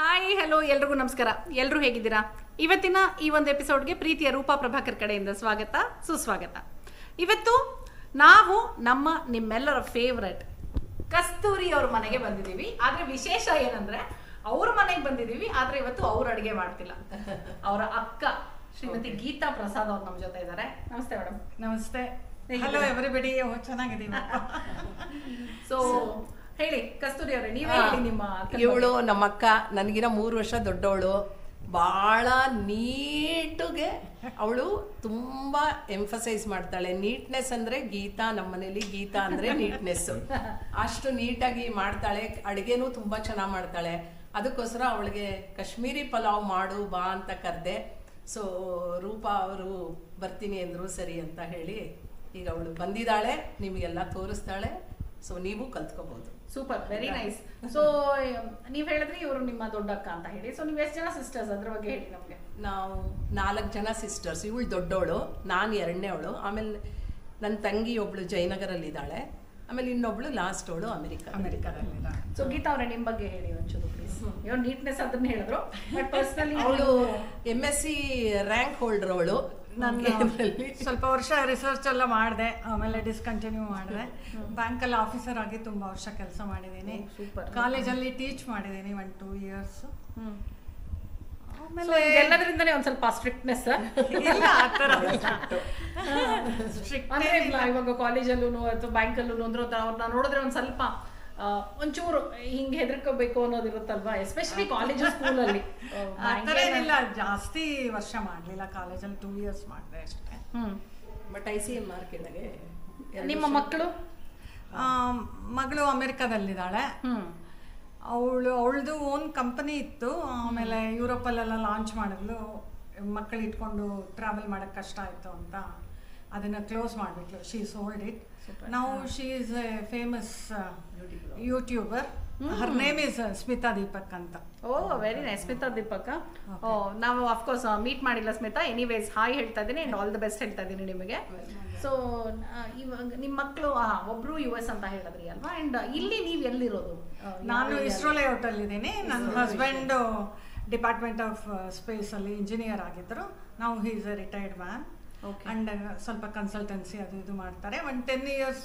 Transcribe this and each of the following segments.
Hi hello ಎಲ್ರಿಗೂ ನಮಸ್ಕಾರ. ಎಲ್ಲರೂ ಹೇಗಿದ್ದೀರಾ? ಇವತ್ತಿನ ಈ ಒಂದು ಎಪಿಸೋಡ್ಗೆ ಪ್ರೀತಿಯ ರೂಪಾ ಪ್ರಭಾಕರ್ ಕಡೆಯಿಂದ ಸ್ವಾಗತ ಸುಸ್ವಾಗತ. ಇವತ್ತು ನಾವು ನಿಮ್ಮೆಲ್ಲರ ಫೇವ್ರೆಟ್ ಕಸ್ತೂರಿ ಅವ್ರ ಮನೆಗೆ ಬಂದಿದ್ದೀವಿ. ಆದ್ರೆ ವಿಶೇಷ ಏನಂದ್ರೆ ಅವ್ರ ಮನೆಗೆ ಬಂದಿದ್ದೀವಿ, ಆದ್ರೆ ಇವತ್ತು ಅವ್ರ ಅಡುಗೆ ಮಾಡ್ತಿಲ್ಲ. ಅವರ ಅಕ್ಕ ಶ್ರೀಮತಿ ಗೀತಾ ಪ್ರಸಾದ್ ಅವ್ರು ನಮ್ಮ ಜೊತೆ ಇದ್ದಾರೆ. ನಮಸ್ತೆ ಮೇಡಮ್. ನಮಸ್ತೆ. Hello everybody. ಚೆನ್ನಾಗಿದ್ದೀವಿ. ಸೊ ಹೇಳಿ ಕಸ್ತೂರಿ ಅವರೇ, ನೀವೇ ಹೇಳಿ ನಿಮ್ಮ. ಇವಳು ನಮ್ಮ ಅಕ್ಕ, ನನಗಿನ 3 ವರ್ಷ ದೊಡ್ಡವಳು. ಭಾಳ ನೀಟುಗೆ ಅವಳು ತುಂಬಾ ಎಂಫಸೈಸ್ ಮಾಡ್ತಾಳೆ. ನೀಟ್ನೆಸ್ ಅಂದ್ರೆ ಗೀತಾ, ನಮ್ಮ ಮನೇಲಿ ಗೀತಾ ಅಂದ್ರೆ ನೀಟ್ನೆಸ್. ಅಷ್ಟು ನೀಟಾಗಿ ಮಾಡ್ತಾಳೆ. ಅಡುಗೆನೂ ತುಂಬಾ ಚೆನ್ನಾಗಿ ಮಾಡ್ತಾಳೆ. ಅದಕ್ಕೋಸ್ಕರ ಅವಳಿಗೆ ಕಾಶ್ಮೀರಿ ಪಲಾವ್ ಮಾಡು ಬಾ ಅಂತ ಕರೆದೆ. ಸೊ ರೂಪಾ ಅವರು ಬರ್ತೀನಿ ಅಂದ್ರು, ಸರಿ ಅಂತ ಹೇಳಿ ಈಗ ಅವಳು ಬಂದಿದ್ದಾಳೆ. ನಿಮಗೆಲ್ಲ ತೋರಿಸ್ತಾಳೆ. ಸೊ ನೀವು ಕಲ್ತ್ಕೋಬಹುದು. Super, very nice. ಸೊ ನೀವ್ ಹೇಳಿದ್ರಿ ಇವರು ನಿಮ್ಮ ದೊಡ್ಡ ಅಕ್ಕ ಅಂತ ಹೇಳಿ. ಸೊ ನೀವ್ ಎಷ್ಟು ಜನ ಸಿಸ್ಟರ್ಸ್, ಅದ್ರ ಬಗ್ಗೆ ಹೇಳಿ ನಮ್ಗೆ. ನಾವು 4 ಜನ ಸಿಸ್ಟರ್ಸ್. ಇವಳು ದೊಡ್ಡವಳು, ನಾನು 2ನೇವಳು. ಆಮೇಲೆ ನನ್ನ ತಂಗಿ ಒಬ್ಳು ಜಯನಗರಲ್ಲಿದ್ದಾಳೆ. ಆಮೇಲೆ ಇನ್ನೊಬ್ಳು ಲಾಸ್ಟ್ ಅವಳು ಅಮೆರಿಕಾದಲ್ಲಿದ್ದಾಳೆ. ಸೊ ಗೀತಾ ಅವರೇ, ನಿಮ್ ಬಗ್ಗೆ ಹೇಳಿ ಒಂಚೂರು ಪ್ಲೀಸ್. ಇವ್ರು ನೀಟ್ನೆಸ್ ಅದನ್ನ ಹೇಳಿದ್ರು, ಬಟ್ ಪರ್ಸನಲಿ ಅವಳು MSc ರ್ಯಾಂಕ್ ಹೋಲ್ಡರ್. ಅವಳು ನಾನು ಸ್ವಲ್ಪ ವರ್ಷ ರಿಸರ್ಚ್ ಎಲ್ಲ ಮಾಡಿದೆ, ಆಮೇಲೆ ಡಿಸ್ಕಂಟಿನ್ಯೂ ಮಾಡಿದೆ. ಬ್ಯಾಂಕಲ್ಲಿ ಆಫೀಸರ್ ಆಗಿ ತುಂಬ ವರ್ಷ ಕೆಲಸ ಮಾಡಿದ್ದೀನಿ. ಕಾಲೇಜಲ್ಲಿ ಟೀಚ್ ಮಾಡಿದ್ದೀನಿ 1-2 years. ಆಮೇಲೆ ಎಲ್ಲದರಿಂದನೇ ಒಂದ್ ಸ್ವಲ್ಪ ಸ್ಟ್ರಿಕ್ಟ್ನೆಸ್ ಇಲ್ಲ, ಆ ಥರ ಅಂದ್ರೆ ಇವಾಗ ಕಾಲೇಜಲ್ಲೂ ಅಥವಾ ಬ್ಯಾಂಕಲ್ಲೂ ಅಂದ್ರೆ ಅವ್ರನ್ನ ನೋಡಿದ್ರೆ ಒಂದ್ ಸ್ವಲ್ಪ ಒಂಚೂರು ಹಿಂಗೆ ಹೆದರ್ಕೋಬೇಕು ಅನ್ನೋದಿರುತ್ತಲ್ವಾ, ಎಸ್ಪೆಷಲಿ ಕಾಲೇಜ್ ಸ್ಕೂಲಲ್ಲಿ. ಆ ಥರ ಏನಿಲ್ಲ, ಜಾಸ್ತಿ ವರ್ಷ ಮಾಡಲಿಲ್ಲ. ಕಾಲೇಜಲ್ಲಿ 2 years ಮಾಡಿದೆ ಅಷ್ಟೇ. ಬಟ್ ICMR ಕೆಳಗೆ. ನಿಮ್ಮ ಮಕ್ಕಳು? ಮಗಳು ಅಮೆರಿಕಾದಲ್ಲಿದ್ದಾಳೆ. ಅವಳದು ಓನ್ ಕಂಪನಿ ಇತ್ತು. ಆಮೇಲೆ ಯುರೋಪಲ್ಲೆಲ್ಲ ಲಾಂಚ್ ಮಾಡಿದ್ಲು. ಮಕ್ಕಳು ಇಟ್ಕೊಂಡು ಟ್ರಾವೆಲ್ ಮಾಡೋಕ್ಕೆ ಕಷ್ಟ ಆಯಿತು ಅಂತ ಅದನ್ನು ಕ್ಲೋಸ್ ಮಾಡಿಬಿಟ್ಲು. She sold it. ನಾವು she is a famous YouTuber. Her name is Smita Deepak ಅಂತ. Oh very nice. Smita Deepak. ನಾವು ಅಫ್ಕೋರ್ಸ್ ಮೀಟ್ ಮಾಡಿಲ್ಲ ಸ್ಮಿತಾ. ಎನಿವೇಸ್ ಹಾಯ್ ಹೇಳ್ತಾ ಇದ್ದೀನಿ ಅಂಡ್ ಆಲ್ ದ ಬೆಸ್ಟ್ ಹೇಳ್ತಾ ಇದ್ದೀನಿ ನಿಮಗೆ. ಸೊ ಇವಾಗ ನಿಮ್ಮ ಮಕ್ಕಳು ಒಬ್ರು US ಅಂತ ಹೇಳಿದ್ರಿ ಅಲ್ವಾ? ಅಂಡ್ ಇಲ್ಲಿ ನೀವು ಎಲ್ಲಿರೋದು? ನಾನು ಇಸ್ರೋ ಲೇಔಟಲ್ಲಿದ್ದೀನಿ. ನನ್ನ ಹಸ್ಬೆಂಡ್ ಡಿಪಾರ್ಟ್ಮೆಂಟ್ ಆಫ್ ಸ್ಪೇಸ್ ಅಲ್ಲಿ ಇಂಜಿನಿಯರ್ ಆಗಿದ್ದರು. ನಾವು he is a retired man. And ಸ್ವಲ್ಪ ಕನ್ಸಲ್ಟೆನ್ಸಿ ಅದು ಇದು ಮಾಡ್ತಾರೆ. 10 years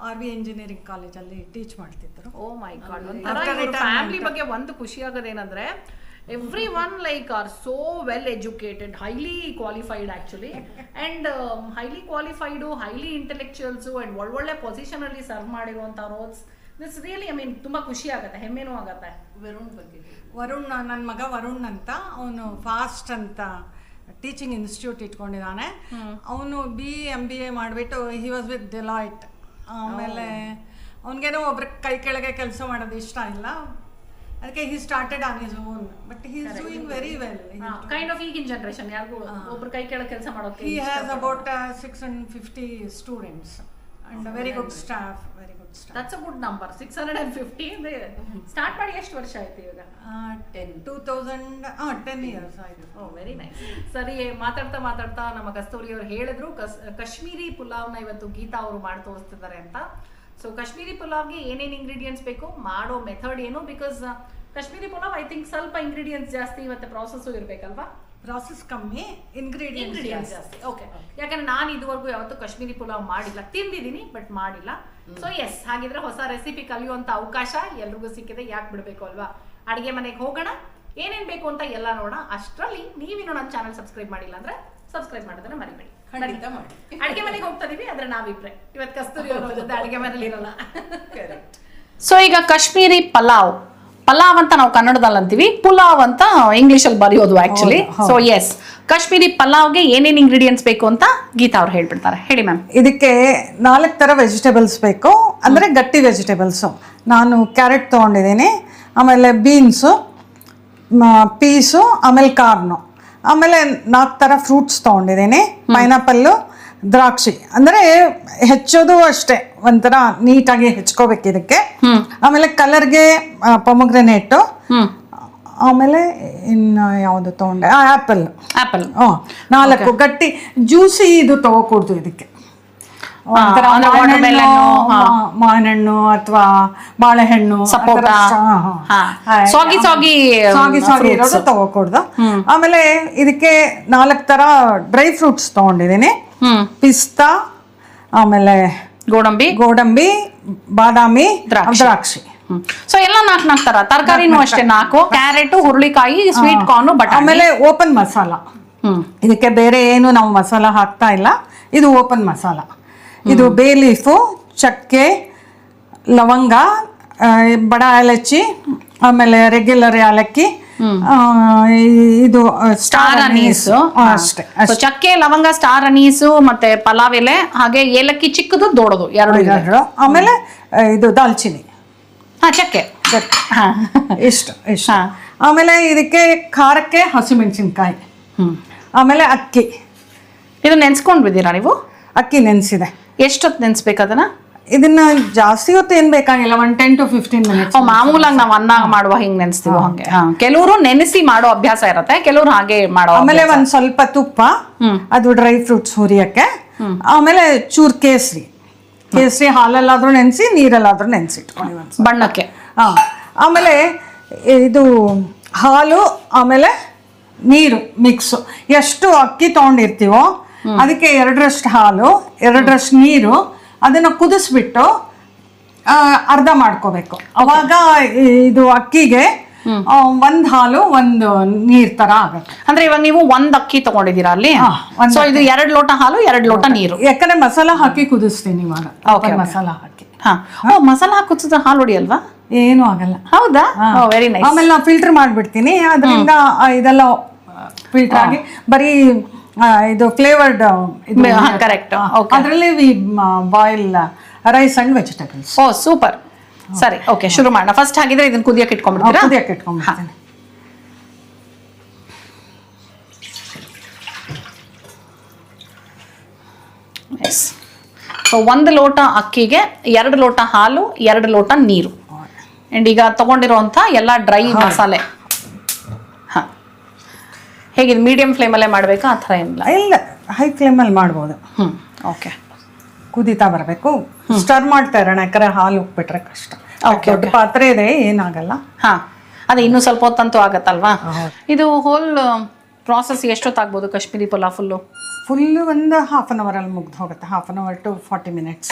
RV ಇಂಜಿನಿಯರಿಂಗ್ ಕಾಲೇಜಲ್ಲಿ ಟೀಚ್ ಮಾಡ್ತಿದ್ರು. Oh my God. ಫ್ಯಾಮಿಲಿ ಬಗ್ಗೆ ಒಂದು ಖುಷಿ ಆಗೋದೇನಂದ್ರೆ every one like are so well educated, highly qualified actually, and highly qualified, highly intellectuals and ಒಳ್ಳೊಳ್ಳೆ ಪೊಸಿಷನ್ ಅಲ್ಲಿ ಸರ್ವ್ ಮಾಡಿರುವಂತವ್ರು. ದಿಸ್ ರಿಯಲಿ ಐ ಮೀನ್ ತುಂಬಾ ಖುಷಿ ಆಗುತ್ತೆ, ಹೆಮ್ಮೆನೂ ಆಗುತ್ತೆ. ವರುಣ್, ನನ್ನ ಮಗ ವರುಣ್ ಅಂತ, ಅವನು ಫಾಸ್ಟ್ ಅಂತ ಟೀಚಿಂಗ್ ಇನ್ಸ್ಟಿಟ್ಯೂಟ್ ಇಟ್ಕೊಂಡಿದ್ದಾನೆ. ಅವನು BA ಮಾಡಿಬಿಟ್ಟು ಹಿ ವಾಸ್ ವಿತ್ ಡೆಲಾಯ್ಟ್. ಆಮೇಲೆ ಅವನಿಗೇನೋ ಒಬ್ರ ಕೈ ಕೆಳಗೆ ಕೆಲಸ ಮಾಡೋದು ಇಷ್ಟ ಇಲ್ಲ. ಅದಕ್ಕೆ he started on his own. But he is doing very well. Kind of ಈಗಿನ ಜನರೇಷನ್ ಯಾರಿಗೂ ಒಬ್ರ ಕೈ ಕೆಳಗೆ ಕೆಲಸ ಮಾಡೋಕೆ. He has about 650 students and very good staff. Very good staff. That's a good number. 650 ಅಂದ್ರೆ ಸ್ಟಾರ್ಟ್ ಮಾಡಿ ಎಷ್ಟು ವರ್ಷ ಆಯ್ತು ಇವಾಗ? 10 years ಆಯ್ತು. ಓ ವೆರಿ ನೈಸ್. ಸರಿ, ಮಾತಾಡ್ತಾ ನಮ್ಮ ಕಸ್ತೂರಿ ಅವರು ಹೇಳಿದ್ರು ಕಾಶ್ಮೀರಿ ಪುಲಾವ್ನ ಇವತ್ತು ಗೀತಾ ಅವರು ಮಾಡಿ ತೋರಿಸ್ತಿದ್ದಾರೆ ಅಂತ. ಸೊ ಕಾಶ್ಮೀರಿ ಪುಲಾವ್ಗೆ ಏನೇನು ಇಂಗ್ರೀಡಿಯೆಂಟ್ಸ್ ಬೇಕು, ಮಾಡೋ ಮೆಥಡ್ ಏನು? Because Kashmiri pulao I think ಸ್ವಲ್ಪ ಇಂಗ್ರೀಡಿಯೆಂಟ್ಸ್ ಜಾಸ್ತಿ ಮತ್ತೆ ಪ್ರಾಸೆಸ್ಸು ಇರಬೇಕಲ್ವಾ? ಪ್ರಾಸೆಸ್ ಕಮ್ಮಿ, ಇಂಗ್ರೀಡಿಯೆಂಟ್ಸ್ ಜಾಸ್ತಿ. ಓಕೆ, ಯಾಕಂದ್ರೆ ನಾನು ಇದುವರೆಗೂ ಯಾವತ್ತೂ ಕಾಶ್ಮೀರಿ ಪುಲಾವ್ ಮಾಡಿಲ್ಲ. ತಿಂದಿದ್ದೀನಿ ಬಟ್ ಮಾಡಿಲ್ಲ. ಸೊ ಎಸ್, ಹಾಗಿದ್ರೆ ಹೊಸ ರೆಸಿಪಿ ಕಲಿಯುವಂತ ಅವಕಾಶ ಎಲ್ರಿಗೂ ಸಿಕ್ಕಿದೆ. ಯಾಕೆ ಬಿಡಬೇಕು ಅಲ್ವಾ? ಅಡಿಗೆ ಮನೆಗೆ ಹೋಗೋಣ, ಏನೇನ್ ಬೇಕು ಅಂತ ಎಲ್ಲ ನೋಡೋಣ. ಅಷ್ಟರಲ್ಲಿ ನೀವಿನ್ನು ನನ್ನ ಚಾನಲ್ ಸಬ್ಸ್ಕ್ರೈಬ್ ಮಾಡಿಲ್ಲ ಅಂದ್ರೆ ಸಬ್ಸ್ಕ್ರೈಬ್ ಮಾಡೋದನ್ನ ಮರಿಬೇಡಿ. ಖಂಡಿತ ಮಾಡಿ. ಅಡಿಗೆ ಮನೆಗೆ ಹೋಗ್ತಾ ಇದೀವಿ, ಆದ್ರೆ ನಾವಿಬ್ರೆ ಇವತ್ತು ಕಸ್ತೂರಿ ಅವ್ರ ಜೊತೆ ಅಡಿಗೆ ಮನೇಲಿ ಇರಲ್ಲ. ಸೊ ಈಗ ಕಾಶ್ಮೀರಿ ಪಲಾವ್ ಅಂತ ನಾವು ಕನ್ನಡದಲ್ಲಿ ಅಂತೀವಿ, ಪುಲಾವ್ ಅಂತ ಇಂಗ್ಲಿಷ್ ಅಲ್ಲಿ ಬರೆಯೋದು ಆಕ್ಚುಲಿ. ಸೊ ಎಸ್, ಕಾಶ್ಮೀರಿ ಪಲಾವ್ಗೆ ಏನೇನು ಇಂಗ್ರೀಡಿಯೆಂಟ್ಸ್ ಬೇಕು ಅಂತ ಗೀತಾ ಅವ್ರು ಹೇಳ್ಬಿಡ್ತಾರೆ. ಹೇಳಿ ಮ್ಯಾಮ್. ಇದಕ್ಕೆ 4 ಥರ ವೆಜಿಟೇಬಲ್ಸ್ ಬೇಕು, ಅಂದರೆ ಗಟ್ಟಿ ವೆಜಿಟೇಬಲ್ಸು. ನಾನು ಕ್ಯಾರೆಟ್ ತೊಗೊಂಡಿದ್ದೀನಿ, ಆಮೇಲೆ ಬೀನ್ಸು, ಪೀಸು, ಆಮೇಲೆ ಕಾರ್ನು, ಆಮೇಲೆ 4 ಥರ ಫ್ರೂಟ್ಸ್ ತೊಗೊಂಡಿದ್ದೀನಿ. ಪೈನಾಪಲ್ಲು, ದ್ರಾಕ್ಷಿ. ಅಂದರೆ ಹೆಚ್ಚೋದು ಅಷ್ಟೇ, ಒಂಥರ ನೀಟಾಗಿ ಹೆಚ್ಕೋಬೇಕು ಇದಕ್ಕೆ. ಆಮೇಲೆ ಕಲರ್ಗೆ ಪೊಮೊಗ್ರೆನೇಟು, ಆಮೇಲೆ ಇನ್ನು ಯಾವುದು ತೊಗೊಂಡೆ, ಆ್ಯಪಲ್. 4 ಗಟ್ಟಿ ಜ್ಯೂಸಿ ಇದು ತೊಗೋಕೂಡ್ದು ಇದಕ್ಕೆ. ಒಂಥರ ಅಂದ್ರೆ watermelon, ಮಾವಿನಹಣ್ಣು ಅಥವಾ ಬಾಳೆಹಣ್ಣು ಸಪೋಟ, ಸಾಗಿ ಇರೋದು ತಗೋಕೂಡ್ದು. ಆಮೇಲೆ ಇದಕ್ಕೆ 4 ತರ ಡ್ರೈ ಫ್ರೂಟ್ಸ್ ತಗೊಂಡಿದ್ದೀನಿ. ಪಿಸ್ತಾ, ಆಮೇಲೆ ಗೋಡಂಬಿ, ಬಾದಾಮಿ, ದ್ರಾಕ್ಷಿ. ಸೊ ಎಲ್ಲ 4 ತರ ತರಕಾರಿನೂ ಅಷ್ಟೇ 4, ಕ್ಯಾರೆಟ್, ಹುರುಳಿಕಾಯಿ, ಸ್ವೀಟ್ ಕಾರ್ನ್, ಬಟಾಣಿ. ಆಮೇಲೆ ಓಪನ್ ಮಸಾಲ. ಇದಕ್ಕೆ ಬೇರೆ ಏನು ನಾವು ಮಸಾಲ ಹಾಕ್ತಾ ಇಲ್ಲ, ಇದು ಓಪನ್ ಮಸಾಲ. ಇದು ಬೇ ಲೀಫು, ಚಕ್ಕೆ, ಲವಂಗ, ಬಡ ಏಲಕ್ಕಿ, ಆಮೇಲೆ ರೆಗ್ಯುಲರ್ ಏಲಕ್ಕಿ, ಇದು ಸ್ಟಾರ್ ಅನೀಸ್ ಅಷ್ಟೇ. ಚಕ್ಕೆ, ಲವಂಗ, ಸ್ಟಾರ್ ಅನೀಸು, ಮತ್ತೆ ಪಲಾವ್ ಎಲೆ, ಹಾಗೆ ಏಲಕ್ಕಿ ಚಿಕ್ಕದು ದೊಡ್ಡದು 2. ಆಮೇಲೆ ಇದು ದಾಲ್ಚಿನಿ, ಚಕ್ಕೆ ಇಷ್ಟು. ಆಮೇಲೆ ಇದಕ್ಕೆ ಖಾರಕ್ಕೆ ಹಸಿಮೆಣಸಿನ್ಕಾಯಿ, ಆಮೇಲೆ ಅಕ್ಕಿ. ಇದು ನೆನ್ಸ್ಕೊಂಡ್ ಬಿದ್ದೀರಾ ನೀವು? ಅಕ್ಕಿ ನೆನ್ಸಿದೆ. ಎಷ್ಟೊತ್ತು ನೆನ್ಸ್ಬೇಕು ಅದನ್ನ? ಇದನ್ನ ಜಾಸ್ತಿ ಹೊತ್ತು ಏನ್ ಬೇಕಾಗಿಲ್ಲ, 10 to 15 minutes. ಮಾಮೂಲಾಗಿ ನಾವು ಅನ್ನ ಮಾಡುವ ಹಿಂಗ್ ನೆನ್ಸ್ತೀವೋ ಹಂಗೆ. ಕೆಲವರು ನೆನೆಸಿ ಮಾಡೋ ಅಭ್ಯಾಸ ಇರುತ್ತೆ, ಕೆಲವ್ರು ಹಾಗೆ ಮಾಡೋ. ಆಮೇಲೆ ಒಂದ್ ಸ್ವಲ್ಪ ತುಪ್ಪ, ಅದು ಡ್ರೈ ಫ್ರೂಟ್ಸ್ ಹುರಿಯಕ್ಕೆ. ಆಮೇಲೆ ಚೂರ್ ಕೇಸರಿ ಹಾಲಲ್ಲಾದ್ರೂ ನೆನ್ಸಿ, ನೀರಲ್ಲಾದ್ರೂ ನೆನ್ಸಿಟ್ಕೊಳ್ಳಿ ಬಣ್ಣಕ್ಕೆ. ಆಮೇಲೆ ಇದು ಹಾಲು, ಆಮೇಲೆ ನೀರು ಮಿಕ್ಸು. ಎಷ್ಟು ಅಕ್ಕಿ ತಗೊಂಡಿರ್ತೀವೋ ಅದಕ್ಕೆ 2ರಷ್ಟು ಹಾಲು, 2ರಷ್ಟು ನೀರು, ಅದನ್ನ ಕುದಿಸ್ಬಿಟ್ಟು ಅರ್ಧ ಮಾಡ್ಕೋಬೇಕು. ಅವಾಗ ಇದು ಅಕ್ಕಿಗೆ 1 ಹಾಲು 1 ನೀರ್ ತರ ಆಗುತ್ತೆ. ಅಂದ್ರೆ ಇವಾಗ ನೀವು 1 ಅಕ್ಕಿ ತಗೊಂಡಿದ್ದೀರಾ ಅಲ್ಲಿ, ಸೊ ಇದು 2 ಲೋಟ ಹಾಲು 2 ಲೋಟ ನೀರು. ಯಾಕಂದ್ರೆ ಮಸಾಲ ಹಾಕಿ ಕುದಿಸ್ತೀನಿ ಇವಾಗ. ಮಸಾಲ ಹಾಕಿ ಮಸಾಲ ಹಾಕಿ ಕುದಿಸಿದ್ರೆ ಹಾಲು ಹೊಡಿಯಲ್ವಾ? ಏನು ಆಗಲ್ಲ. ಹೌದಾ? Very nice. ಆಮೇಲೆ ನಾವು ಫಿಲ್ಟರ್ ಮಾಡ್ಬಿಡ್ತೀನಿ, ಅದರಿಂದ ಇದೆಲ್ಲ ಫಿಲ್ಟರ್ ಆಗಿ ಬರೀ ಇದು ಫ್ಲೇವರ್ಡ್. ಕರೆಕ್ಟ್. ಅದರಲ್ಲಿ boil rice and vegetables. Oh super. ಸರಿ, ಓಕೆ, ಶುರು ಮಾಡೋಣ. ಫಸ್ಟ್ ಹಾಗಿದ್ರೆ ಇದನ್ನ ಕುದಿಯಕ್ಕೆ ಇಟ್ಕೊಂಡ್ಬಿಡ್ತೀರಾ? ಕುದಿಯಕ್ಕೆ ಇಟ್ಕೊಂಡ್ಬಿಡ್ತೀನಿ. ಸೊ 1 ಲೋಟ ಅಕ್ಕಿಗೆ 2 ಲೋಟ ಹಾಲು, 2 ಲೋಟ ನೀರು. ಅಂಡ್ ಈಗ ತಗೊಂಡಿರುವಂತ ಎಲ್ಲ ಡ್ರೈ ಮಸಾಲೆ. ಹೇಗಿದೆ? ಮೀಡಿಯಂ ಫ್ಲೇಮಲ್ಲೇ ಮಾಡಬೇಕಾ ಆ ಥರ ಏನಿಲ್ಲ? ಇಲ್ಲ, ಹೈ ಫ್ಲೇಮಲ್ಲಿ ಮಾಡ್ಬೋದು. ಓಕೆ. ಕುದೀತಾ ಬರಬೇಕು, ಸ್ಟರ್ ಮಾಡ್ತಾ ಇರೋಣ, ಯಾಕಂದ್ರೆ ಹಾಲು ಉಪ್ಪಿಟ್ರೆ ಕಷ್ಟ. ದೊಡ್ಡ ಪಾತ್ರೆ ಇದೆ, ಏನಾಗಲ್ಲ. ಅದೇ ಇನ್ನೂ ಸ್ವಲ್ಪ ಹೊತ್ತಂತೂ ಆಗತ್ತಲ್ವಾ? ಇದು ಹೋಲ್ ಪ್ರಾಸೆಸ್ ಎಷ್ಟೊತ್ತಾಗ್ಬೋದು ಕಾಶ್ಮೀರಿ ಪಲಾವ್ ಫುಲ್ಲು ಒಂದು ½ an hour ಅಲ್ಲಿ ಮುಗ್ದು ಹೋಗುತ್ತೆ. ½ an hour to 40 minutes.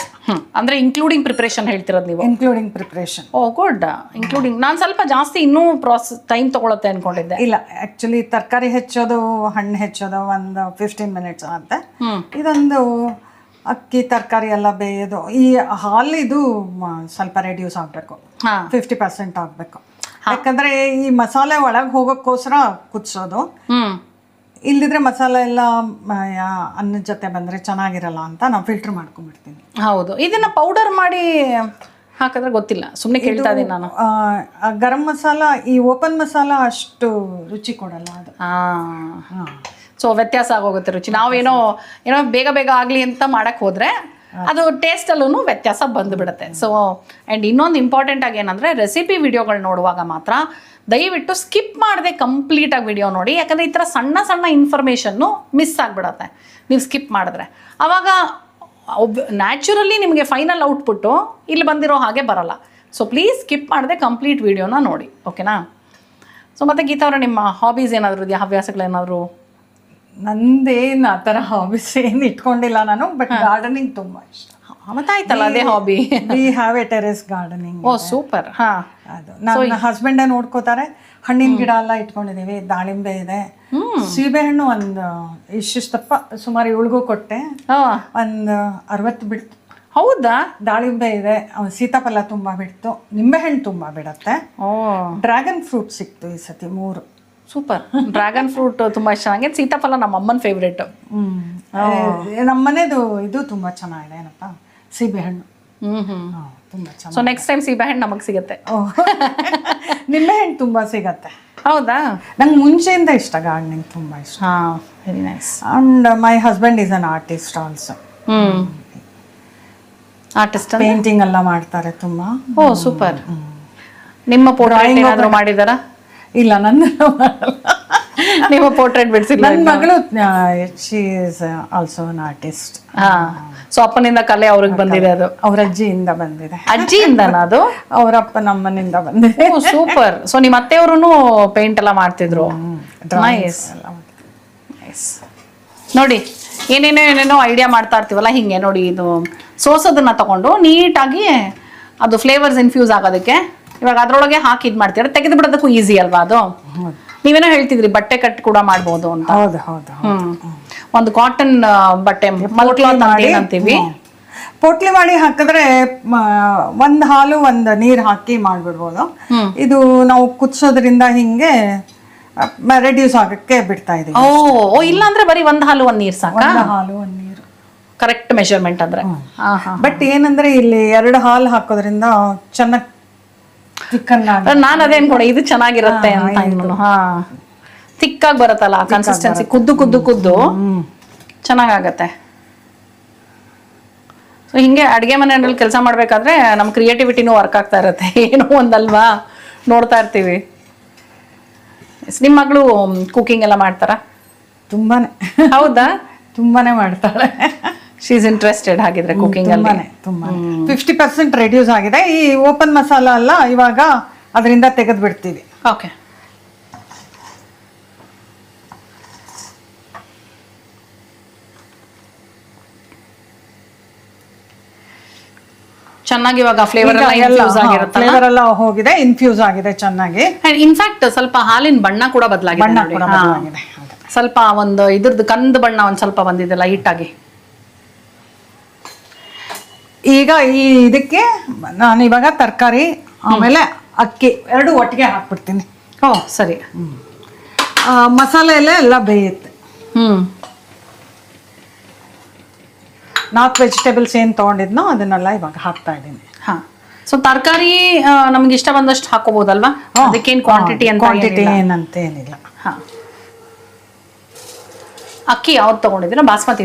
ಅಂದ್ರೆ ಇನ್ಕ್ಲೂಡಿಂಗ್ ಪ್ರಿಪರೇಷನ್ ಹೇಳ್ತಿರೋದು ನೀವು? Including preparation. Oh good. Including. ನಾನು ಸ್ವಲ್ಪ ಜಾಸ್ತಿ ಇನ್ನೂ ಟೈಮ್ ತಗೊಳುತ್ತೆ ಅನ್ಕೊಂಡಿದ್ದೆ. ಇಲ್ಲ, ಆಕ್ಚುಲಿ ತರಕಾರಿ ಹೆಚ್ಚೋದು, ಹಣ್ಣು ಹೆಚ್ಚೋದು ಒಂದು 15 minutes ಆಗುತ್ತೆ. ಇದೊಂದು ಅಕ್ಕಿ ತರಕಾರಿ ಎಲ್ಲ ಬೇಯೋದು, ಈ ಹಾಲು ಇದು ಸ್ವಲ್ಪ ರೆಡ್ಯೂಸ್ ಆಗಬೇಕು, 50% ಆಗಬೇಕು. ಯಾಕಂದ್ರೆ ಈ ಮಸಾಲೆ ಒಳಗೆ ಹೋಗೋಕ್ಕೋಸ್ಕರ ಕುದಿಸೋದು. ಇಲ್ದಿದ್ರೆ ಮಸಾಲೆ ಎಲ್ಲ ಅನ್ನದ ಜೊತೆ ಬಂದ್ರೆ ಚೆನ್ನಾಗಿರಲ್ಲ ಅಂತ ನಾವು ಫಿಲ್ಟರ್ ಮಾಡ್ಕೊಂಡ್ಬಿಡ್ತೀನಿ. ಹೌದು. ಇದನ್ನ ಪೌಡರ್ ಮಾಡಿ ಹಾಕಿದ್ರೆ ಗೊತ್ತಿಲ್ಲ, ಸುಮ್ಮನೆ ಕೇಳ್ತಾ ಇದ್ದೀನಿ ನಾನು. ಗರಂ ಮಸಾಲ, ಈ ಓಪನ್ ಮಸಾಲ ಅಷ್ಟು ರುಚಿ ಕೊಡಲ್ಲ ಅದು. ಸೊ ವ್ಯತ್ಯಾಸ ಆಗೋಗುತ್ತೆ ರುಚಿ. ನಾವೇನೋ ಬೇಗ ಬೇಗ ಆಗಲಿ ಅಂತ ಮಾಡಕ್ಕೆ ಹೋದರೆ ಅದು ಟೇಸ್ಟಲ್ಲೂ ವ್ಯತ್ಯಾಸ ಬಂದುಬಿಡುತ್ತೆ. ಸೊ ಆ್ಯಂಡ್ ಇನ್ನೊಂದು ಇಂಪಾರ್ಟೆಂಟ್ ಆಗಿ ಏನಂದರೆ, ರೆಸಿಪಿ ವಿಡಿಯೋಗಳು ನೋಡುವಾಗ ಮಾತ್ರ ದಯವಿಟ್ಟು ಸ್ಕಿಪ್ ಮಾಡದೆ ಕಂಪ್ಲೀಟಾಗಿ ವಿಡಿಯೋ ನೋಡಿ. ಯಾಕಂದರೆ ಈ ಥರ ಸಣ್ಣ ಸಣ್ಣ ಇನ್ಫಾರ್ಮೇಷನ್ನು ಮಿಸ್ ಆಗಿಬಿಡತ್ತೆ ನೀವು ಸ್ಕಿಪ್ ಮಾಡಿದ್ರೆ. ಆವಾಗ ನ್ಯಾಚುರಲಿ ನಿಮಗೆ ಫೈನಲ್ ಔಟ್ಪುಟ್ಟು ಇಲ್ಲಿ ಬಂದಿರೋ ಹಾಗೆ ಬರಲ್ಲ. ಸೊ ಪ್ಲೀಸ್ ಸ್ಕಿಪ್ ಮಾಡದೆ ಕಂಪ್ಲೀಟ್ ವಿಡಿಯೋನ ನೋಡಿ, ಓಕೆನಾ? ಸೊ ಮತ್ತು ಗೀತಾ ಅವರ ನಿಮ್ಮ ಹಾಬೀಸ್ ಏನಾದರೂ ಇದೆಯಾ, ಹವ್ಯಾಸಗಳೇನಾದರೂ? ನಂದೇನು ಆ ಥರ ಹಾಬೀಸ್ ಏನು ಇಟ್ಕೊಂಡಿಲ್ಲ ನಾನು, ಬಟ್ ಗಾರ್ಡನಿಂಗ್ ತುಂಬ ಇಷ್ಟ. ಮತ್ತಾಯ್ತಲ್ಲ ಅದೇ hobby. We have a terrace gardening. Oh super. ಅದು ನನ್ನ ಹಸ್ಬೆಂಡೇ ನೋಡ್ಕೋತಾರೆ. ಹಣ್ಣಿನ ಗಿಡ ಎಲ್ಲ ಇಟ್ಕೊಂಡಿದೀವಿ, ದಾಳಿಂಬೆ ಇದೆ, ಸೀಬೆಹಣ್ಣು ಒಂದು ಇಷ್ಟಪ್ಪ ಸುಮಾರು 7 ಕೊಟ್ಟೆ, ಒಂದು 60 ಬಿಡ್ತು. ಹೌದಾ? ದಾಳಿಂಬೆ ಇದೆ, ಸೀತಾಫಲ ತುಂಬಾ ಬಿಡ್ತು, ನಿಂಬೆಹಣ್ಣು ತುಂಬಾ ಬಿಡತ್ತೆ. ಡ್ರ್ಯಾಗನ್ ಫ್ರೂಟ್ ಸಿಕ್ತು ಈ ಸತಿ 3. ಸೂಪರ್. ಡ್ರ್ಯಾಗನ್ ಫ್ರೂಟ್ ತುಂಬಾ ಇಷ್ಟ ನನಗೆ. ಸೀತಾಫಲ ನಮ್ಮ ಅಮ್ಮನ ಫೇವ್ರೇಟ್. ನಮ್ಮನೇದು ಇದು ತುಂಬಾ ಚೆನ್ನಾಗಿದೆ ಏನಪ್ಪ, ಸೀಬೆಹಣ್ಣು ತುಂಬಾ ಚೆನ್ನಾಗಿ. ಸೊ ನೆಕ್ಸ್ಟ್ ಟೈಮ್ ಸೀಬೆಹಣ್ಣು ನಮಗೆ ಸಿಗುತ್ತೆ. ನಿಂಬೆಹಣ್ಣು ತುಂಬಾ ಸಿಗತ್ತೆ. ಹೌದಾ? ನಂಗೆ ಮುಂಚೆಯಿಂದ ಇಷ್ಟ, ಗಾರ್ಡನಿಂಗ್ ತುಂಬಾ ಇಷ್ಟ. Very nice. And my husband is an artist also. Artist, painting ಎಲ್ಲ ಮಾಡ್ತಾರೆ ತುಂಬಾ. ಓ ಸೂಪರ್. ನಿಮ್ಮ ಪೋರ್ಟ್ರೇಟ್ ಏನಾದರೂ ಮಾಡಿದಾರಾ? ಇಲ್ಲ, ನನ್ನ ನಿಮ್ಮ ಪೋರ್ಟ್ರೇಟ್ ಬಿಡಿಸಿಲ್ಲ. ನನ್ನ ಮಗಳು she is also an artist. So ಅಪ್ಪನಿಂದ ಕಲೆ ಅವ್ರಿಗೆ ಬಂದಿದೆ ಅದು. ಅವ್ರ ಅಜ್ಜಿಯಿಂದ ಬಂದಿದೆ. ಅಜ್ಜಿಯಿಂದನ ಅದು? ಅವ್ರ ಅಪ್ಪನಮ್ಮನಿಂದ ಬಂದಿದೆ. ಸೂಪರ್. ಸೊ ನಿಮ್ಮ ಅತ್ತೆಯವರು ಪೇಂಟ್ ಎಲ್ಲ ಮಾಡ್ತಿದ್ರು. ನೈಸ್. ನೋಡಿ ಏನೇನೋ ಐಡಿಯಾ ಮಾಡ್ತಾ ಇರ್ತೀವಲ್ಲ ಹಿಂಗೆ ನೋಡಿ, ಇದು ಸೋಸೋದನ್ನ ತಗೊಂಡು ನೀಟಾಗಿ ಅದು ಫ್ಲೇವರ್ಸ್ ಇನ್ಫ್ಯೂಸ್ ಆಗೋದಕ್ಕೆ ಇವಾಗ ಅದ್ರೊಳಗೆ ಹಾಕಿ ಇದು ಮಾಡ್ತೀರ, ತೆಗೆದು ಬಿಡೋದಕ್ಕೂ ಈಸಿ ಅಲ್ವಾ ಅದು? ನೀವೇನೋ ಹೇಳ್ತಿದ್ರಿ ಬಟ್ಟೆ ಕಟ್ ಕೂಡ ಮಾಡ್ಬೋದು ಅಂತ. ಹೌದು ಹೌದು. ಒಂದು ಕಾಟನ್ ಬಟ್ಟೆ ಅಂತೀವಿ, ಪೋಟ್ಲಿ ಮಾಡಿ ಹಾಕಿದ್ರೆ ಒಂದ್ ಹಾಲು ಒಂದ್ ನೀರ್ ಹಾಕಿ ಮಾಡ್ಬಿಡ್ಬೋದು. ಇದು ನಾವು ಕುದಿಸೋದ್ರಿಂದ ಹಿಂಗೆ ರೆಡ್ಯೂಸ್ ಆಗಕ್ಕೆ ಬಿಡ್ತಾ ಇದೀವಿ. ಓ ಇಲ್ಲ ಅಂದ್ರೆ ಬರೀ ಒಂದ್ ಹಾಲು ಒಂದ್ ನೀರ್ ಸಾಕ? ಹಾಲು ಒಂದ್ ನೀರು ಕರೆಕ್ಟ್ ಮೆಷರ್ಮೆಂಟ್ ಅಂದ್ರೆ. ಬಟ್ ಏನಂದ್ರೆ ಇಲ್ಲಿ 2 ಹಾಲು ಹಾಕೋದ್ರಿಂದ ಚೆನ್ನಾಗಿ ಚಿಕನ್ ನಾನು ಅದೇ ಅನ್ಕೊಂಡೆ ಇದು ಚೆನ್ನಾಗಿರುತ್ತೆ ಅಂತ. ಹಾ ತಿಕ್ಕಾಗಿ ಬರುತ್ತಲ್ಲ ಕನ್ಸಿಸ್ಟೆನ್ಸಿ, ಕುದ್ದು ಚೆನ್ನಾಗತ್ತೆ. ಸೊ ಹಿಂಗೆ ಅಡುಗೆ ಮನೆಯಲ್ಲಿ ಕೆಲಸ ಮಾಡ್ಬೇಕಾದ್ರೆ ನಮ್ಮ ಕ್ರಿಯೇಟಿವಿಟಿನೂ ವರ್ಕ್ ಆಗ್ತಾ ಇರುತ್ತೆ, ಏನೋ ಒಂದಲ್ವಾ ನೋಡ್ತಾ ಇರ್ತೀವಿ. ನಿಮ್ಮ ಮಗಳು ಕುಕಿಂಗ್ ಎಲ್ಲ ಮಾಡ್ತಾರಾ? ತುಂಬಾನೇ. ಹೌದಾ? ತುಂಬಾನೇ ಮಾಡ್ತಾಳೆ. ಶಿ ಇಸ್ ಇಂಟ್ರೆಸ್ಟೆಡ್ ಹಾಗಿದ್ರೆ ಕುಕಿಂಗ್ ಅಲ್ಲಿ? ತುಂಬಾ 50% ರೆಡ್ಯೂಸ್ ಆಗಿದೆ. ಈ ಓಪನ್ ಮಸಾಲ ಅಲ್ಲ, ಇವಾಗ ಅದರಿಂದ ತೆಗೆದು ಬಿಡ್ತೀವಿ. ಓಕೆ. ಚೆನ್ನಾಗಿ ಇವಾಗ ಫ್ಲೇವರ್ ಎಲ್ಲ ಹೋಗಿದೆ, ಇನ್ಫ್ಯೂಸ್ ಆಗಿದೆ ಚೆನ್ನಾಗಿ. ಇನ್ಫ್ಯಾಕ್ಟ್ ಸ್ವಲ್ಪ ಹಾಲಿನ ಬಣ್ಣ ಕೂಡ ಬದಲಾಗಿದೆ. ಸ್ವಲ್ಪ ಒಂದು ಇದ್ರದ್ದು ಕಂದು ಬಣ್ಣ ಒಂದ್ ಸ್ವಲ್ಪ ಬಂದಿದೆ ಲೈಟ್ ಆಗಿ. ಈಗ ಈ ಇದಕ್ಕೆ ನಾನು ಇವಾಗ ತರಕಾರಿ ಆಮೇಲೆ ಅಕ್ಕಿ 2 ಒಟ್ಟಿಗೆ ಹಾಕ್ಬಿಡ್ತೀನಿ. ಓ ಸರಿ. ಮಸಾಲೆ ಎಲ್ಲ ಬೇಯುತ್ತೆ. 4 ವೆಜಿಟೇಬಲ್ಸ್ ಏನ್ ತಗೊಂಡಿದ್ನೋ ಅದನ್ನೆಲ್ಲ ಇವಾಗ ಹಾಕ್ತಾ ಇದ್ದೀನಿ. ಹಾ. ಸೊ ತರಕಾರಿ ನಮ್ಗೆ ಇಷ್ಟ ಬಂದಷ್ಟು ಹಾಕೋಬಹುದಲ್ವಾ? ಅದಕ್ಕೇನು ಕ್ವಾಂಟಿಟಿ ಏನಂತ ಏನಿಲ್ಲ. ಹಾ. ಅಕ್ಕಿ ಯಾವ್ದು ತಗೊಂಡಿದ್ದೀರಾ? ಬಾಸ್ಮತಿ.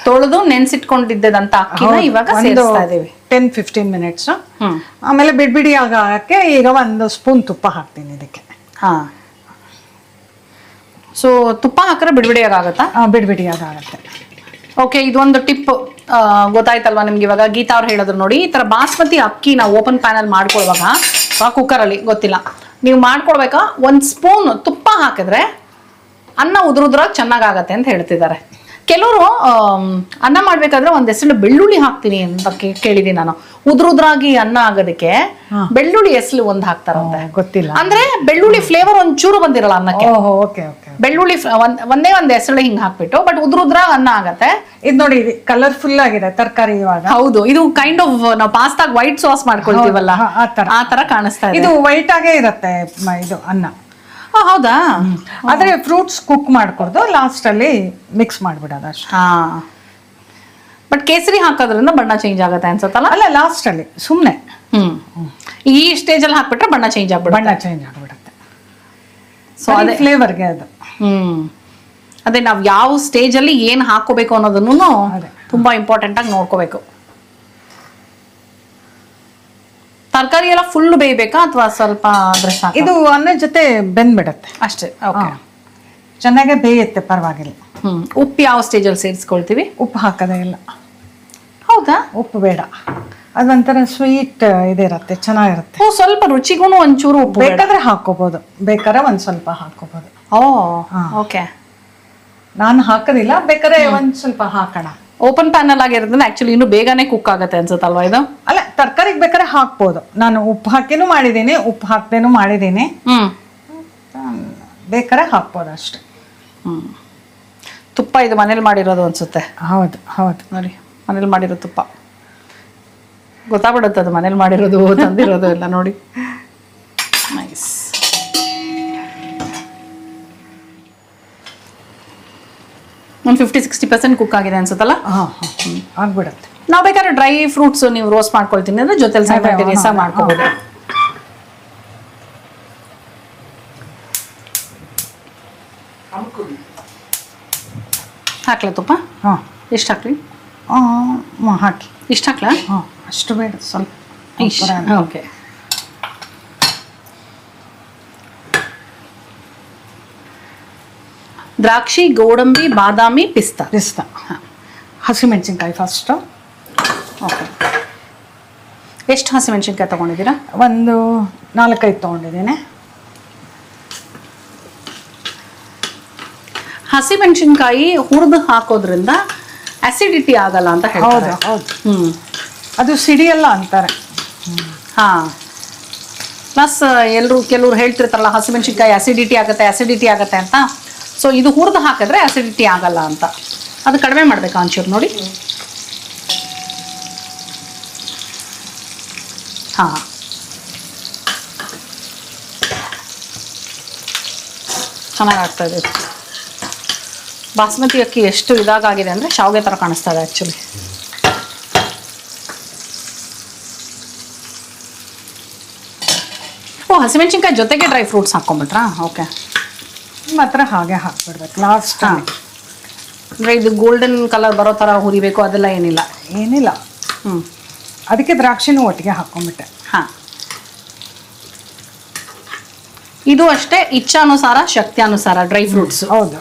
ತೊಳೆದು ನೆನ್ಸಿಟ್ಕೊಂಡಿದ್ದಂತ ಅಕ್ಕಿನ ಇವಾಗ ಸೇರಿಸ್ತಾ ಇದೀವಿ. 10-15 ಮಿನಿಟ್ಸ್. ಆಮೇಲೆ ಬಿಡಿ ಆಗಕ್ಕೆ ಈಗ 1 ಸ್ಪೂನ್ ತುಪ್ಪ ಹಾಕ್ತೀನಿ ಇದಕ್ಕೆ. ಹಾ. ಸೊ ತುಪ್ಪ ಹಾಕಿದ್ರೆ ಬಿಡಿಯಾಗತ್ತಾ? ಬಿಡಿಯಾಗತ್ತೆ. ಓಕೆ, ಇದೊಂದು ಟಿಪ್ ಗೊತ್ತಾಯ್ತಲ್ವಾ ನಿಮ್ಗೆ? ಇವಾಗ ಗೀತಾ ಅವ್ರು ಹೇಳಿದ್ರು ನೋಡಿ, ಈ ತರ ಬಾಸ್ಮತಿ ಅಕ್ಕಿ ನಾವು ಓಪನ್ ಪ್ಯಾನಲ್ಲಿ ಮಾಡ್ಕೊಳ್ವಾಗ ಕುಕ್ಕರಲ್ಲಿ ಗೊತ್ತಿಲ್ಲ ನೀವು ಮಾಡ್ಕೊಳ್ಬೇಕಾ 1 ಸ್ಪೂನ್ ತುಪ್ಪ ಹಾಕಿದ್ರೆ ಅನ್ನ ಉದುರುದ್ರಾಗ ಚೆನ್ನಾಗಾಗತ್ತೆ ಅಂತ ಹೇಳ್ತಿದ್ದಾರೆ. ಕೆಲವರು ಅನ್ನ ಮಾಡ್ಬೇಕಾದ್ರೆ ಒಂದ್ ಹೆಸರು ಬೆಳ್ಳುಳ್ಳಿ ಹಾಕ್ತೀನಿ ಅಂತ ಕೇಳಿದೀನಿ ನಾನು. ಉದ್ರುದ್ರಾಗಿ ಅನ್ನ ಆಗೋದಕ್ಕೆ ಬೆಳ್ಳುಳ್ಳಿ ಹೆಸರು ಒಂದ್ ಹಾಕ್ತಾರಂತೆ, ಗೊತ್ತಿಲ್ಲ. ಅಂದ್ರೆ ಬೆಳ್ಳುಳ್ಳಿ ಫ್ಲೇವರ್ ಒಂಚೂರು ಬಂದಿರಲ್ಲ ಅನ್ನಕ್ಕೆ. ಬೆಳ್ಳುಳ್ಳಿ ಒಂದೇ ಒಂದ್ ಹೆಸರು ಹಿಂಗ್ ಹಾಕ್ಬಿಟ್ಟು ಬಟ್ ಉದ್ರುದ್ರಾಗ ಅನ್ನ ಆಗತ್ತೆ. ಇದು ನೋಡಿ ಕಲರ್ಫುಲ್ ಆಗಿದೆ ತರಕಾರಿ ಇವಾಗ. ಹೌದು, ಇದು ಕೈಂಡ್ ಆಫ್ ನಾವು ಪಾಸ್ತಾಗ ವೈಟ್ ಸಾಸ್ ಮಾಡ್ಕೊಳ್ತೀವಲ್ಲ ಆ ತರ ಕಾಣಿಸ್ತಾ ಇದೆ. ಇದು ವೈಟ್ ಆಗೇ ಇರತ್ತೆ ಇದು ಅನ್ನ. ಹೌದಾ? ಆದ್ರೆ ಫ್ರೂಟ್ಸ್ ಕುಕ್ ಮಾಡ್ಕೊಡ್ದು ಲಾಸ್ಟ್ ಅಲ್ಲಿ ಮಿಕ್ಸ್ ಮಾಡ್ಬಿಡೋದು ಅಷ್ಟೇ. ಹಾ. ಬಟ್ ಕೇಸರಿ ಹಾಕೋದ್ರಿಂದ ಬಣ್ಣ ಚೇಂಜ್ ಆಗುತ್ತೆ ಅನ್ಸುತ್ತಲ್ಲ? ಅಲ್ಲ, ಲಾಸ್ಟ್ ಅಲ್ಲಿ ಸುಮ್ನೆ ಈ ಸ್ಟೇಜ್ ಅಲ್ಲಿ ಹಾಕ್ಬಿಟ್ರೆ ಬಣ್ಣ ಚೇಂಜ್ ಆಗ್ಬಿಡುತ್ತೆ. ಸೊ ಅದೇ ಫ್ಲೇವರ್ಗೆ ಅದು. ಅದೇ ನಾವು ಯಾವ ಸ್ಟೇಜ್ ಅಲ್ಲಿ ಏನ್ ಹಾಕೋಬೇಕು ಅನ್ನೋದನ್ನು ತುಂಬಾ ಇಂಪಾರ್ಟೆಂಟ್ ಆಗಿ ನೋಡ್ಕೋಬೇಕು. ತರಕಾರಿ ಎಲ್ಲ ಫುಲ್ ಬೇಯಬೇಕಾ ಅಥವಾ ಸ್ವಲ್ಪ ಆದ್ರೆ ಸಾಕು? ಇದು ಅನ್ನ ಜೊತೆ ಬೆಂದ್ಬಿಡತ್ತೆ ಅಷ್ಟೇ. ಓಕೆ, ಚೆನ್ನಾಗೆ ಬೇಯುತ್ತೆ, ಪರವಾಗಿಲ್ಲ. ಉಪ್ಪು ಯಾವ ಸ್ಟೇಜ್ ಅಲ್ಲಿ ಸೇರಿಸ್ಕೊಳ್ತೀವಿ? ಉಪ್ಪು ಹಾಕದೇ ಇಲ್ಲ. ಹೌದಾ? ಉಪ್ಪು ಬೇಡ, ಅದೊಂಥರ ಸ್ವೀಟ್ ಇದಿರತ್ತೆ, ಚೆನ್ನಾಗಿರುತ್ತೆ. ಸ್ವಲ್ಪ ರುಚಿಗೂ ಒಂಚೂರು ಉಪ್ಪು ಬೇಕಾದ್ರೆ ಹಾಕೋಬಹುದು, ಬೇಕಾದ್ರೆ ಒಂದ್ ಸ್ವಲ್ಪ ಹಾಕೋಬಹುದು. ಓಕೆ, ನಾನು ಹಾಕೋದಿಲ್ಲ, ಬೇಕಾದ್ರೆ ಒಂದ್ ಸ್ವಲ್ಪ ಹಾಕೋಣ. ಓಪನ್ ಪ್ಯಾನಲ್ ಆಗಿರೋದ್ರಿಂದ ಆಕ್ಚುಲಿ ಇನ್ನು ಬೇಗನೆ ಕುಕ್ ಆಗುತ್ತೆ ಅನ್ಸುತ್ತಲ್ವಾ ಇದು? ಅಲ್ಲ, ತರಕಾರಿಗೆ ಬೇಕಾದ್ರೆ ಹಾಕ್ಬೋದು. ನಾನು ಉಪ್ಪು ಹಾಕಿನೂ ಮಾಡಿದ್ದೀನಿ, ಉಪ್ಪು ಹಾಕ್ದೇನು ಮಾಡಿದ್ದೀನಿ. ಬೇಕಾದ್ರೆ ಹಾಕ್ಬೋದು ಅಷ್ಟೆ. ತುಪ್ಪ ಇದು ಮನೇಲಿ ಮಾಡಿರೋದು ಅನ್ಸುತ್ತೆ. ಹೌದು ಹೌದು, ನೋಡಿ ಮನೇಲಿ ಮಾಡಿರೋ ತುಪ್ಪ ಗೊತ್ತಾಗ್ಬಿಡುತ್ತೆ ಅದು ಮನೇಲಿ ಮಾಡಿರೋದು ತಂದಿರೋದು ಎಲ್ಲ. ನೋಡಿ, ನೈಸ್. ಒಂದು 50-60% ಕುಕ್ ಆಗಿದೆ ಅನ್ಸುತ್ತಲ್ಲ? ಆಗ್ಬಿಡುತ್ತೆ. ನಾವು ಬೇಕಾದ್ರೆ ಡ್ರೈ ಫ್ರೂಟ್ಸ್ ನೀವು ರೋಸ್ಟ್ ಮಾಡ್ಕೊಳ್ತೀನಿ ಅಂದ್ರೆ ಜೊತೆಲಿ ಸೈಮಲ್ಟೇನಿಯಸ್ ಆಗಿ ಮಾಡ್ಕೋಬಹುದು. ಹಾಕ್ಲಾ ತುಪ್ಪ? ಎಷ್ಟು ಹಾಕ್ಲಿ? ಹಾಕಿ. ಇಷ್ಟು ಹಾಕ್ಲಾ? ಅಷ್ಟು ಬೇಡ, ಸ್ವಲ್ಪ. ಓಕೆ. ದ್ರಾಕ್ಷಿ, ಗೋಡಂಬಿ, ಬಾದಾಮಿ, ಪಿಸ್ತಾ. ಹಸಿಮೆಣಸಿನ್ಕಾಯಿ ಫಸ್ಟು. ಓಕೆ, ಎಷ್ಟು ಹಸಿಮೆಣಸಿನ್ಕಾಯಿ ತೊಗೊಂಡಿದ್ದೀರಾ? ಒಂದು 4-5 ತೊಗೊಂಡಿದ್ದೀನಿ. ಹಸಿಮೆಣಸಿನ್ಕಾಯಿ ಹುರಿದು ಹಾಕೋದ್ರಿಂದ ಅಸಿಡಿಟಿ ಆಗಲ್ಲ ಅಂತ ಹೇಳ್ತಾರೆ. ಹೌದು. ಅದು ಸಿಡಿಯಲ್ಲ ಅಂತಾರೆ. ಹಾಂ, ಪ್ಲಸ್ ಕೆಲವ್ರು ಹೇಳ್ತಿರ್ತಾರಲ್ಲ ಹಸಿಮೆಣಸಿನ್ಕಾಯಿ ಅಸಿಡಿಟಿ ಆಗುತ್ತೆ ಅಂತ. ಸೊ ಇದು ಹುರಿದು ಹಾಕಿದ್ರೆ ಅಸಿಡಿಟಿ ಆಗಲ್ಲ ಅಂತ. ಅದು ಕಡಿಮೆ ಮಾಡಬೇಕಾ ಒಂಚೂರು ನೋಡಿ. ಹಾಂ, ಚೆನ್ನಾಗಾಗ್ತಾಯಿದೆ. ಬಾಸ್ಮತಿ ಅಕ್ಕಿ ಎಷ್ಟು ಇದಾಗಿದೆ ಅಂದರೆ ಶಾವಿಗೆ ಥರ ಕಾಣಿಸ್ತಾ ಇದೆ ಆ್ಯಕ್ಚುಲಿ. ಹಸಿಮೆಣಸಿನ್ಕಾಯಿ ಜೊತೆಗೆ ಡ್ರೈ ಫ್ರೂಟ್ಸ್ ಹಾಕ್ಕೊಂಬಿಟ್ರಾ? ಓಕೆ, ಮಾತ್ರ ಹಾಗೆ ಹಾಕ್ಬಿಡ್ಬೇಕು ಲಾಸ್ಟ್. ಅಂದರೆ ಇದು ಗೋಲ್ಡನ್ ಕಲರ್ ಬರೋ ಥರ ಹುರಿಬೇಕು ಅದೆಲ್ಲ ಏನಿಲ್ಲ? ಅದಕ್ಕೆ ದ್ರಾಕ್ಷಿನೂ ಒಟ್ಟಿಗೆ ಹಾಕ್ಕೊಂಬಿಟ್ಟೆ. ಹಾಂ, ಇದು ಅಷ್ಟೇ ಇಚ್ಛಾನುಸಾರ ಶಕ್ತಿಯಾನುಸಾರ ಡ್ರೈ ಫ್ರೂಟ್ಸ್. ಹೌದು.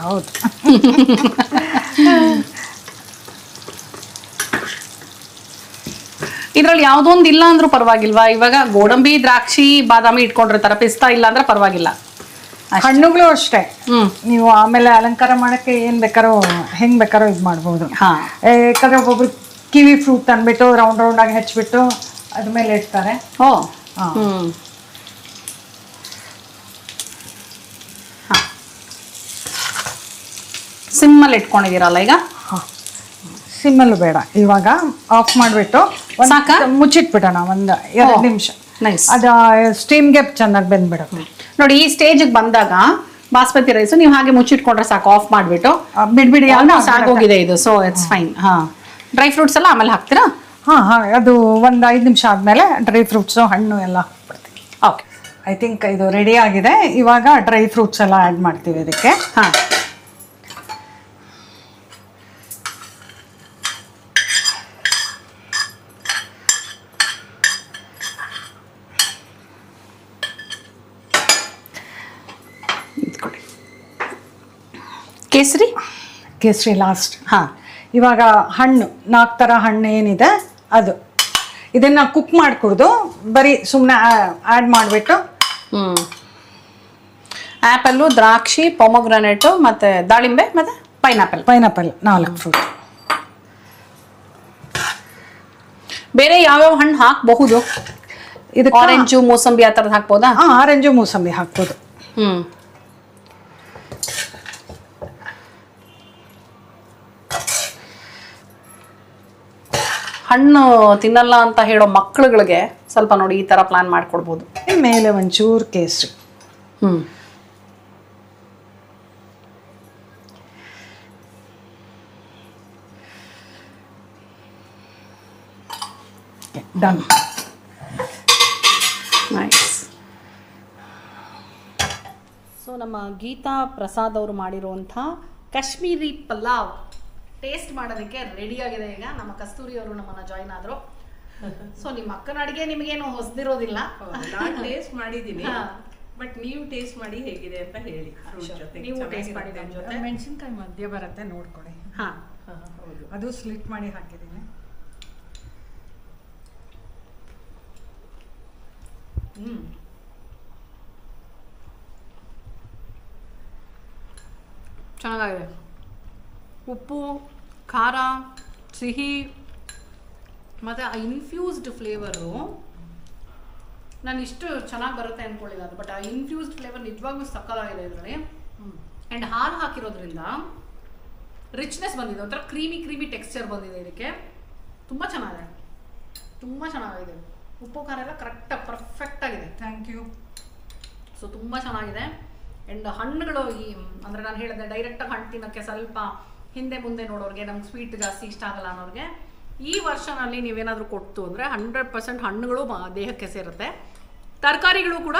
ಇದ್ರಲ್ಲಿ ಯಾವುದೊಂದು ಇಲ್ಲ ಅಂದ್ರೂ ಪರವಾಗಿಲ್ವಾ? ಇವಾಗ ಗೋಡಂಬಿ, ದ್ರಾಕ್ಷಿ, ಬಾದಾಮಿ ಇಟ್ಕೊಂಡಿರ್ತಾರೆ, ಪಿಸ್ತಾ ಇಲ್ಲ ಅಂದ್ರೆ ಪರವಾಗಿಲ್ಲ. ಹಣ್ಣುಗಳು ಅಷ್ಟೇ. ನೀವು ಆಮೇಲೆ ಅಲಂಕಾರ ಮಾಡಕ್ಕೆ ಏನ್ ಬೇಕಾರೋ ಹೆಂಗ್ ಬೇಕಾರೋ ಇದು ಮಾಡ್ಬೋದು. ಯಾಕಂದ್ರೆ ಒಬ್ಬೊಬ್ರು ಕಿವಿ ಫ್ರೂಟ್ ಅಂದ್ಬಿಟ್ಟು ರೌಂಡ್ ಆಗಿ ಹಚ್ಬಿಟ್ಟು ಅದ್ಮೇಲೆ ಇಡ್ತಾರೆ. ಸಿಮ್ಮಲ್ಲಿ ಇಟ್ಕೊಂಡಿದ್ದೀರಲ್ಲ ಈಗ? ಸಿಮ್ಮಲ್ಲೂ ಬೇಡ, ಇವಾಗ ಆಫ್ ಮಾಡಿಬಿಟ್ಟು ಮುಚ್ಚಿಟ್ಬಿಡೋಣ ಒಂದು 2 ನಿಮಿಷ. ಅದು ಸ್ಟೀಮ್ಗೆ ಚೆನ್ನಾಗಿ ಬೆಂದ್ಬಿಡುತ್ತೆ. ನೋಡಿ, ಈ ಸ್ಟೇಜಿಗೆ ಬಂದಾಗ ಬಾಸ್ಮತಿ ರೈಸ್ ನೀವು ಹಾಗೆ ಮುಚ್ಚಿಟ್ಕೊಂಡ್ರೆ ಸಾಕು. ಆಫ್ ಮಾಡಿಬಿಟ್ಟು ಬಿಡ್ಬಿಡಿ, ಸಾಕೋಗಿದೆ ಇದು. So it's fine. ಹಾಂ, ಡ್ರೈ ಫ್ರೂಟ್ಸ್ ಎಲ್ಲ ಆಮೇಲೆ ಹಾಕ್ತೀರಾ? ಹಾಂ, ಅದು ಒಂದು 5 ನಿಮಿಷ ಆದಮೇಲೆ ಡ್ರೈ ಫ್ರೂಟ್ಸು ಹಣ್ಣು ಎಲ್ಲ ಹಾಕ್ಬಿಡ್ತೀವಿ. ಓಕೆ, ಐ ಥಿಂಕ್ ಇದು ರೆಡಿ ಆಗಿದೆ. ಇವಾಗ ಡ್ರೈ ಫ್ರೂಟ್ಸ್ ಎಲ್ಲ ಆ್ಯಡ್ ಮಾಡ್ತೀವಿ ಇದಕ್ಕೆ. ಹಾಂ, ಕೇಸರಿ ಲಾಸ್ಟ್. ಹಾಂ, ಇವಾಗ ಹಣ್ಣು 4 ಥರ ಹಣ್ಣು ಏನಿದೆ ಅದು ಇದನ್ನು ಕುಕ್ ಮಾಡಿಕೊಡ್ದು ಬರೀ ಸುಮ್ಮನೆ ಆ್ಯಡ್ ಮಾಡಿಬಿಟ್ಟು. ಆ್ಯಪಲ್ಲು, ದ್ರಾಕ್ಷಿ, ಪೊಮೊಗ್ರಾನೇಟು, ಮತ್ತು ದಾಳಿಂಬೆ, ಮತ್ತು ಪೈನಾಪಲ್ 4 ಫ್ರೂಟ್. ಬೇರೆ ಯಾವ್ಯಾವ ಹಣ್ಣು ಹಾಕಬಹುದು? ಇದು ಆರೆಂಜು, ಮೂಸಂಬಿ ಆ ಥರದ್ದು ಹಾಕ್ಬೋದಾ? ಆರೆಂಜು, ಮೂಸಂಬಿ ಹಾಕ್ಬೋದು. ಹಣ್ಣು ತಿನ್ನಲ್ಲ ಅಂತ ಹೇಳೋ ಮಕ್ಕಳುಗಳಿಗೆ ಸ್ವಲ್ಪ ನೋಡಿ ಈ ಥರ ಪ್ಲಾನ್ ಮಾಡಿಕೊಡ್ಬೋದು. ಮೇಲೆ ಒಂಚೂರು ಕೇಸರಿ. ಡನ್. ನೈಸ್. ಸೊ ನಮ್ಮ ಗೀತಾ ಪ್ರಸಾದ್ ಅವರು ಮಾಡಿರುವಂಥ ಕಾಶ್ಮೀರಿ ಪಲಾವ್ ಟೇಸ್ಟ್ ಮಾಡೋದಕ್ಕೆ ರೆಡಿ ಆಗಿದೆ. ಈಗ ನಮ್ಮ ಕಸ್ತೂರಿ ಅವರು ನಮ್ಮನ್ನ ಜಾಯಿನ್ ಆದರು. ಸೊ ನಿಮ್ಮ ಅಕ್ಕನ ಅಡುಗೆ ನಿಮಗೇನು ಹೊಸದಿರೋದಿಲ್ಲ. ನಾನು ಟೇಸ್ಟ್ ಮಾಡಿದ್ದೀನಿ, ಬಟ್ ನೀವು ಟೇಸ್ಟ್ ಮಾಡಿ ಹೇಗಿದೆ ಅಂತ ಹೇಳಿ. ನೀವು ಟೇಸ್ಟ್ ಮಾಡಿ ನಮ್ಮ ಜೊತೆ. ಮೆಣಸಿನ್ಕಾಯಿ ಮಧ್ಯೆ ಬರುತ್ತೆ ನೋಡ್ಕೊಳ್ಳಿ. ಹಾಂ, ಹೌದು, ಅದು ಸ್ಲಿಟ್ ಮಾಡಿ ಹಾಕಿದ್ದೀನಿ. ಚೆನ್ನಾಗಿದೆ. ಉಪ್ಪು, ಖಾರ, ಸಿಹಿ ಮತ್ತು ಆ ಇನ್ಫ್ಯೂಸ್ಡ್ ಫ್ಲೇವರು ನಾನು ಇಷ್ಟು ಚೆನ್ನಾಗಿ ಬರುತ್ತೆ ಅಂದ್ಕೊಳ್ಳಿಲ್ಲ ಅದು. ಬಟ್ ಆ ಇನ್ಫ್ಯೂಸ್ಡ್ ಫ್ಲೇವರ್ ನಿಜವಾಗ್ಲೂ ಸಕ್ಕತ್ತಾಗಿದೆ ಇದರಲ್ಲಿ. ಆ್ಯಂಡ್ ಹಾಲು ಹಾಕಿರೋದ್ರಿಂದ ರಿಚ್ನೆಸ್ ಬಂದಿದೆ, ಒಂಥರ ಕ್ರೀಮಿ ಟೆಕ್ಸ್ಚರ್ ಬಂದಿದೆ ಇದಕ್ಕೆ. ತುಂಬ ಚೆನ್ನಾಗಿದೆ. ಉಪ್ಪು ಖಾರ ಎಲ್ಲ ಕರೆಕ್ಟಾಗಿ ಪರ್ಫೆಕ್ಟಾಗಿದೆ. Thank you. ಸೊ ತುಂಬ ಚೆನ್ನಾಗಿದೆ. ಆ್ಯಂಡ್ ಹಣ್ಣುಗಳು ಅಂದರೆ ನಾನು ಹೇಳಿದೆ ಡೈರೆಕ್ಟಾಗಿ ಹಣ್ಣು ತಿನ್ನೋಕ್ಕೆ ಸ್ವಲ್ಪ ಹಿಂದೆ ಮುಂದೆ ನೋಡೋರಿಗೆ, ನಮ್ಗೆ ಸ್ವೀಟ್ ಜಾಸ್ತಿ ಇಷ್ಟ ಆಗಲ್ಲ ಅನ್ನೋರಿಗೆ ಈ ವರ್ಷನಲ್ಲಿ ನೀವೇನಾದರೂ ಕೊಡ್ತು ಅಂದರೆ 100% ಹಣ್ಣುಗಳು ದೇಹಕ್ಕೆ ಸೇರುತ್ತೆ, ತರಕಾರಿಗಳು ಕೂಡ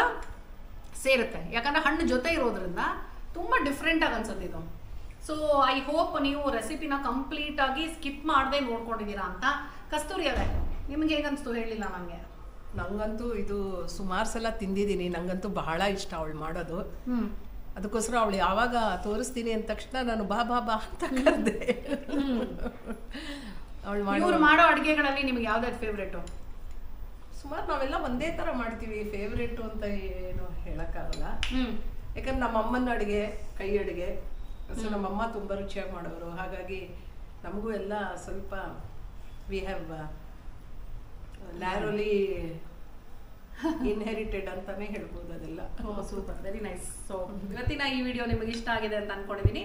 ಸೇರುತ್ತೆ. ಯಾಕಂದರೆ ಹಣ್ಣು ಜೊತೆ ಇರೋದ್ರಿಂದ ತುಂಬ ಡಿಫ್ರೆಂಟಾಗಿ ಅನ್ಸುತ್ತೆ ಇದು. ಸೊ ಐ ಹೋಪ್ ನೀವು ರೆಸಿಪಿನ ಕಂಪ್ಲೀಟಾಗಿ ಸ್ಕಿಪ್ ಮಾಡದೆ ನೋಡ್ಕೊಂಡಿದ್ದೀರಾ ಅಂತ. ಕಸ್ತೂರಿ ಅವರೇ, ನಿಮ್ಗೆ ಹೇಗನ್ನಿಸ್ತು ಹೇಳಿಲ್ಲ ನನಗೆ. ನಂಗಂತೂ ಇದು ಸುಮಾರು ಸಲ ತಿಂದಿದ್ದೀನಿ, ನಂಗಂತೂ ಬಹಳ ಇಷ್ಟ ಅವಳು ಮಾಡೋದು. ಅದಕ್ಕೋಸ್ಕರ ಅವಳು ಯಾವಾಗ ತೋರಿಸ್ತೀನಿ ಅಂದ ತಕ್ಷಣ ನಾನು ಬಾ ಬಾ ಬಾ ಅಂತ ಕರೆದೆ. ಅವಳು ಇವ್ರು ಮಾಡೋ ಅಡುಗೆಗಳಲ್ಲಿ ನಿಮ್ಗೆ ಯಾವ್ದಾದ್ರು ಫೇವ್ರೇಟು? ಸುಮಾರು ನಾವೆಲ್ಲ ಒಂದೇ ಥರ ಮಾಡ್ತೀವಿ, ಫೇವ್ರೇಟು ಅಂತ ಏನು ಹೇಳೋಕ್ಕಾಗಲ್ಲ. ಯಾಕಂದ್ರೆ ನಮ್ಮ ಅಮ್ಮನ ಅಡುಗೆ ಕೈ ಅಡುಗೆ, ಸೊ ನಮ್ಮಮ್ಮ ತುಂಬ ರುಚಿಯಾಗಿ ಮಾಡೋರು. ಹಾಗಾಗಿ ನಮಗೂ ಎಲ್ಲ ಸ್ವಲ್ಪ ವಿ ಹ್ಯಾವ್ ನ್ಯಾರೋಲಿ ಇನ್ಹೆರಿಟೆಡ್ ಅಂತಾನೆ ಹೇಳ್ಬೋದು ಅದೆಲ್ಲ. Super, very nice. ಸೊ ಇವತ್ತಿನ ಈ ವಿಡಿಯೋ ನಿಮಗೆ ಇಷ್ಟ ಆಗಿದೆ ಅಂತ ಅನ್ಕೊಂಡಿದ್ದೀನಿ.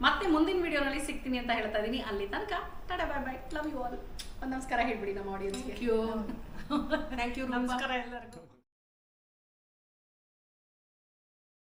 ಮತ್ತೆ ಮುಂದಿನ ವಿಡಿಯೋನಲ್ಲಿ ಸಿಗ್ತೀನಿ ಅಂತ ಹೇಳ್ತಾ ಇದ್ದೀನಿ. ಅಲ್ಲಿ ತನಕ tata, bye bye, love you all. ಒಂದು ನಮಸ್ಕಾರ ಹೇಳ್ಬಿಡಿ ನಮ್ಮ ಆಡಿಯನ್ಸ್ಗೆ. Thank you. ನಮಸ್ಕಾರ ಎಲ್ಲರಿಗೂ.